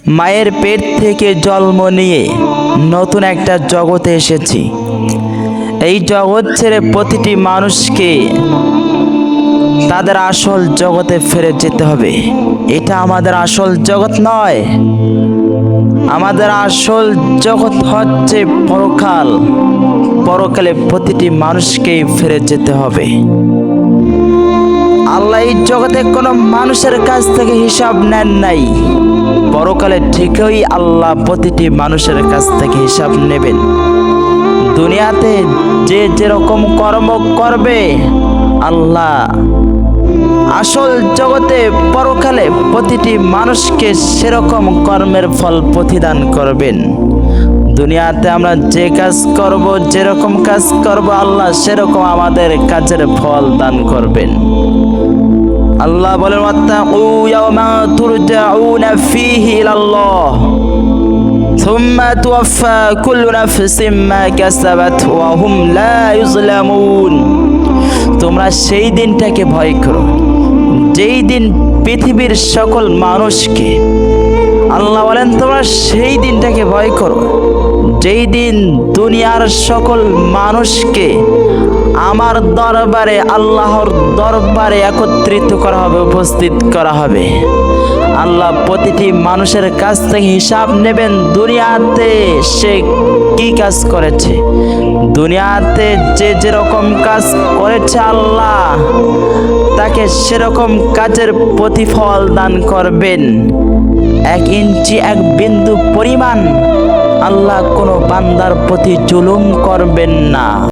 মায়ের পেট থেকে জন্ম নিয়ে নতুন একটা জগতে এসেছি। এই জগৎ ছেড়ে প্রতিটি মানুষকে তাদের আসল জগতে ফিরে যেতে হবে। এটা আমাদের আসল জগৎ নয়। আমাদের আসল জগৎ হচ্ছে পরকাল। পরকালে প্রতিটি মানুষকেই ফিরে যেতে হবে। আল্লাহ এই জগতে কোনো মানুষের কাছ থেকে হিসাব নেন নাই। পরকালে ঠিকই আল্লাহ প্রতিটি মানুষের কাছ থেকে হিসাব নেবেন। দুনিয়াতে যে যেরকম কর্ম করবে, আল্লাহ আসল জগতে পরকালে প্রতিটি মানুষকে সেরকম কর্মের ফল প্রতিদান করবেন। দুনিয়াতে আমরা যে কাজ করব, যেরকম কাজ করব, আল্লাহ সেরকম আমাদের কাজের ফল দান করবেন। আল্লাহ বলেন, ওয়াত্তাকু ইয়াওমা তুরজাউনা ফীহি ইলাল্লাহ সুম্মা তুওয়াফা কুল্লু নাফসিন মা কাসাবাত ওয়া হুম লা ইউজলামুন। তোমরা সেই দিনটাকে ভয় করো যেই দিন পৃথিবীর সকল মানুষকে, আল্লাহ বলেন তোমরা সেই দিনটাকে ভয় করো যেই দিন দুনিয়ার সকল মানুষকে আমার দরবারে, আল্লাহর দরবারে একত্রিত করা হবে, উপস্থিত করা হবে। আল্লাহ প্রতিটি মানুষের কাছ থেকে হিসাব নেবেন। দুনিয়াতে সে কি কাজ করেছে, দুনিয়াতে যে যেরকম কাজ করেছে, আল্লাহ তাকে সেরকম কাজের প্রতিফল দান করবেন। 1 ইঞ্চি 1 বিন্দু পরিমাণ আল্লাহ কোনো বান্দার প্রতি জুলুম করবেন না।